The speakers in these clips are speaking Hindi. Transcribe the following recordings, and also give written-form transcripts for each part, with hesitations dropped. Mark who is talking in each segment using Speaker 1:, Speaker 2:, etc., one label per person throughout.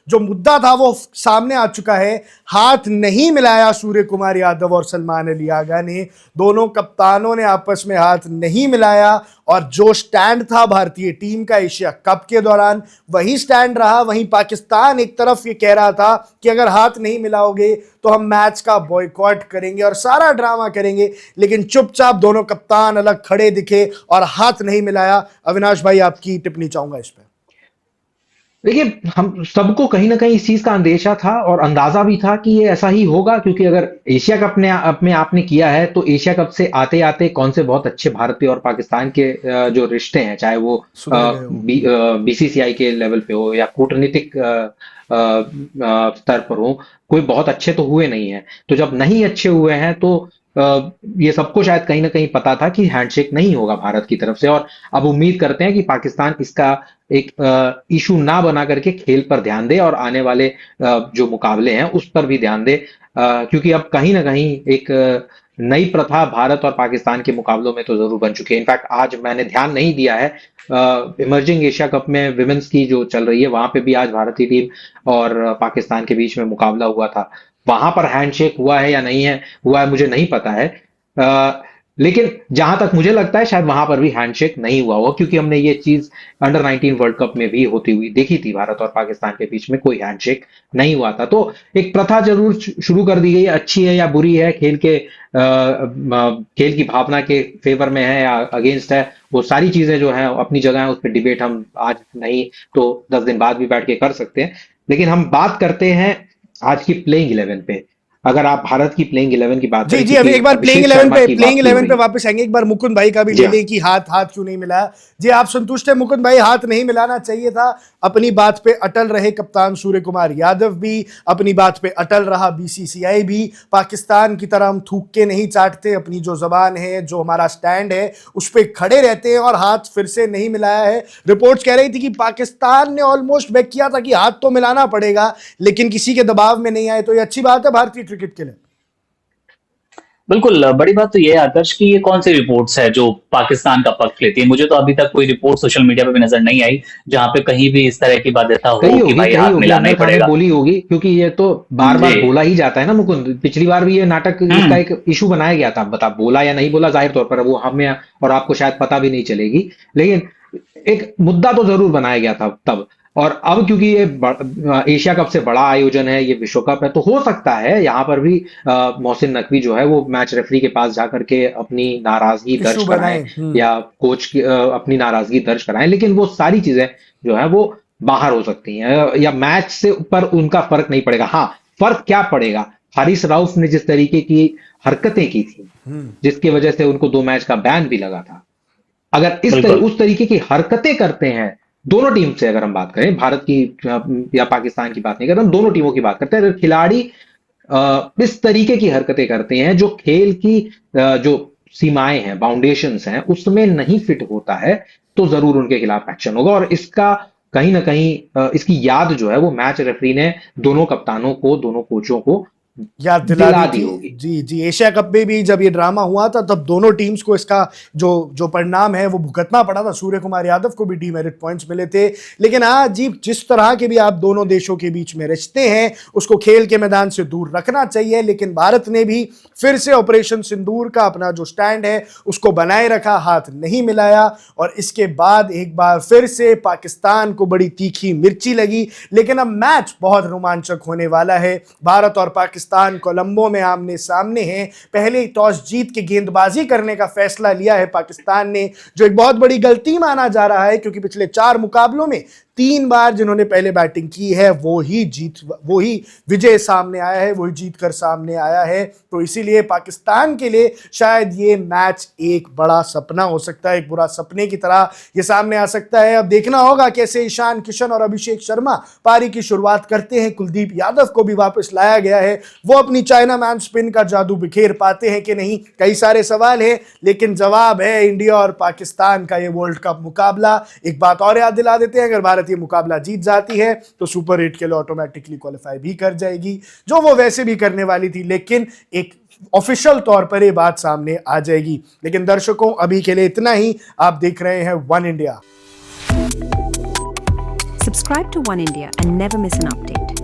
Speaker 1: जो मुद्दा था वो सामने आ चुका है। हाथ नहीं मिलाया सूर्य कुमार यादव और सलमान अली आगा ने, दोनों कप्तानों ने आपस में हाथ नहीं मिलाया, और जो स्टैंड था भारतीय टीम का एशिया कप के दौरान वही स्टैंड रहा। वहीं पाकिस्तान एक तरफ ये कह रहा था कि अगर हाथ नहीं मिलाओगे तो हम मैच का बॉयकॉट करेंगे और सारा ड्रामा करेंगे, लेकिन चुपचाप दोनों कप्तान अलग खड़े दिखे और हाथ नहीं मिलाया। अविनाश भाई, आपकी टिप्पणी चाहूंगा इस पर।
Speaker 2: देखिए, हम सबको कहीं ना कहीं इस चीज का अंदेशा था और अंदाजा भी था कि ये ऐसा ही होगा, क्योंकि अगर एशिया कप ने अपने आपने किया है तो एशिया कप से आते आते कौन से बहुत अच्छे भारतीय और पाकिस्तान के जो रिश्ते हैं, चाहे वो
Speaker 1: सुधर गए हो।
Speaker 2: बीसीसीआई के लेवल पे हो या कूटनीतिक स्तर पर हो, कोई बहुत अच्छे तो हुए नहीं है। तो जब नहीं अच्छे हुए हैं तो ये सबको शायद कहीं ना कहीं पता था कि हैंडशेक नहीं होगा भारत की तरफ से। और अब उम्मीद करते हैं कि पाकिस्तान इसका एक इशू ना बना करके खेल पर ध्यान दे और आने वाले जो मुकाबले हैं उस पर भी ध्यान दे, क्योंकि अब कहीं ना कहीं एक नई प्रथा भारत और पाकिस्तान के मुकाबलों में तो जरूर बन चुकी है। इनफैक्ट आज मैंने ध्यान नहीं दिया है, इमर्जिंग एशिया कप में विमेंस की जो चल रही है वहां पे भी आज भारतीय टीम और पाकिस्तान के बीच में मुकाबला हुआ था। वहां पर हैंडशेक हुआ है या नहीं है, हुआ है मुझे नहीं पता है। लेकिन जहां तक मुझे लगता है शायद वहां पर भी हैंडशेक नहीं हुआ होगा, क्योंकि हमने ये चीज अंडर 19 वर्ल्ड कप में भी होती हुई देखी थी, भारत और पाकिस्तान के बीच में कोई हैंडशेक नहीं हुआ था। तो एक प्रथा जरूर शुरू कर दी गई है, अच्छी है या बुरी है, खेल की भावना के फेवर में है या अगेंस्ट है, वो सारी चीजें जो है अपनी जगह है, उस पर डिबेट हम आज नहीं तो 10 दिन बाद भी बैठ के कर सकते हैं। लेकिन हम बात करते हैं आज की प्लेइंग 11 पे। अगर आप भारत की प्लेइंग 11 की बात
Speaker 1: जी
Speaker 2: करें,
Speaker 1: जी, अभी
Speaker 2: क्योंकि
Speaker 1: एक बार
Speaker 2: अभिषेक शर्मा की
Speaker 1: प्लेइंग
Speaker 2: बात की हो
Speaker 1: 11
Speaker 2: रही
Speaker 1: पे
Speaker 2: है।
Speaker 1: वापस आएंगे। एक बार मुकुंद भाई का भी
Speaker 2: जी
Speaker 1: ले
Speaker 2: हाँ।
Speaker 1: लें कि हाथ हाथ क्यों नहीं मिलाया। जी, आप संतुष्ट हैं मुकुंद भाई, हाथ नहीं मिलाना चाहिए था? अपनी बात पे अटल रहे कप्तान सूर्य कुमार यादव भी, अपनी बात पे अटल रहा बीसीसीआई भी। पाकिस्तान की तरह हम थूक के नहीं चाटते, अपनी जो जबान है, जो हमारा स्टैंड है, उस पर खड़े रहते हैं, और हाथ फिर से नहीं मिलाया है। रिपोर्ट्स कह रही थी कि पाकिस्तान ने ऑलमोस्ट बैक किया था कि हाथ तो मिलाना पड़ेगा, लेकिन किसी के दबाव में नहीं आए। तो ये अच्छी बात है भारतीय क्रिकेट के लिए।
Speaker 3: बिल्कुल, बड़ी बात तो ये है आदर्श कि ये कौन सी रिपोर्ट्स है जो पाकिस्तान का पक्ष लेती है। मुझे तो अभी तक कोई रिपोर्ट सोशल मीडिया पे भी नजर नहीं आई जहां पे कहीं भी इस तरह की बाध्यता हो कि भाई
Speaker 2: कही
Speaker 3: हाथ
Speaker 2: होगी,
Speaker 3: मिलाना
Speaker 2: अंदर
Speaker 3: ही
Speaker 2: खाने
Speaker 3: पड़ेगा।
Speaker 2: बोली होगी, क्योंकि ये तो बार
Speaker 3: जी।
Speaker 2: बार बोला ही जाता है ना मुकुंद। पिछली बार भी ये नाटक, इसका
Speaker 3: हम्म।
Speaker 2: एक इशू बनाया गया था, बता बोला या नहीं बोला जाहिर तौर पर वो हमें और आपको शायद पता भी नहीं चलेगी, लेकिन एक मुद्दा तो जरूर बनाया गया था तब। और अब क्योंकि ये एशिया कप से बड़ा आयोजन है, ये विश्व कप है, तो हो सकता है यहाँ पर भी मोहसिन नकवी जो है वो मैच रेफरी के पास जाकर के अपनी नाराजगी दर्ज
Speaker 1: इशू
Speaker 2: कराएं
Speaker 1: बनाए।
Speaker 2: या कोच की अपनी नाराजगी दर्ज कराएं। लेकिन वो सारी चीजें जो है वो बाहर हो सकती हैं, या मैच से ऊपर उनका फर्क नहीं पड़ेगा। हाँ, फर्क क्या पड़ेगा, हारिस राउफ ने जिस तरीके की हरकतें की थी, जिसकी वजह से उनको 2 मैच का बैन भी लगा था, अगर
Speaker 3: बिल्कुल।
Speaker 2: उस तरीके की हरकतें करते हैं दोनों टीम से, अगर हम बात करें भारत की या पाकिस्तान की बात नहीं करते, हम दोनों टीमों की बात करते हैं, अगर खिलाड़ी इस तरीके की हरकतें करते हैं जो खेल की जो सीमाएं हैं, बाउंडेशंस हैं, उसमें नहीं फिट होता है, तो जरूर उनके खिलाफ एक्शन होगा। और इसका कहीं ना कहीं इसकी याद जो है वो मैच रेफरी ने दोनों कप्तानों को, दोनों कोचों को
Speaker 1: याद दिला दी
Speaker 2: दिला दी
Speaker 1: थी।
Speaker 2: होगी।
Speaker 1: जी जी, एशिया कप में भी जब ये ड्रामा हुआ था तब दोनों टीम्स को इसका जो जो परिणाम है वो भुगतना पड़ा था। सूर्य कुमार यादव को भी डीमेरिट पॉइंट्स मिले थे। लेकिन हाँ जी, जिस तरह के भी आप दोनों देशों के बीच में रिश्ते हैं उसको खेल के मैदान से दूर रखना चाहिए। लेकिन भारत ने भी फिर से ऑपरेशन सिंदूर का अपना जो स्टैंड है उसको बनाए रखा, हाथ नहीं मिलाया। और इसके बाद एक बार फिर से पाकिस्तान को बड़ी तीखी मिर्ची लगी। लेकिन अब मैच बहुत रोमांचक होने वाला है। भारत और पाकिस्तान कोलंबो में आमने सामने हैं। पहले ही टॉस जीत के गेंदबाजी करने का फैसला लिया है पाकिस्तान ने, जो एक बहुत बड़ी गलती माना जा रहा है, क्योंकि पिछले 4 मुकाबलों में 3 बार जिन्होंने पहले बैटिंग की है वो ही विजय सामने आया है, वही जीत कर सामने आया है। तो इसीलिए पाकिस्तान के लिए शायद ये मैच एक बड़ा सपना हो सकता है, एक बुरा सपने की तरह ये सामने आ सकता है। अब देखना होगा कैसे ईशान किशन और अभिषेक शर्मा पारी की शुरुआत करते हैं। कुलदीप यादव को भी वापस लाया गया है, वो अपनी चाइना मैन स्पिन का जादू बिखेर पाते हैं कि नहीं, कई सारे सवाल हैं। लेकिन जवाब है इंडिया और पाकिस्तान का ये वर्ल्ड कप मुकाबला। एक बात और याद दिला देते हैं, अगर भारत ये मुकाबला जीत जाती है तो सुपर 8 के लिए ऑटोमेटिकली क्वालिफाई भी कर जाएगी, जो वो वैसे भी करने वाली थी। लेकिन एक ऑफिशियल तौर पर ये बात सामने आ जाएगी। लेकिन दर्शकों, अभी के लिए इतना ही। आप देख रहे हैं one India.
Speaker 4: Subscribe to One India and never miss an update.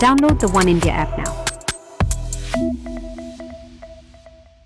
Speaker 4: Download the One India app now.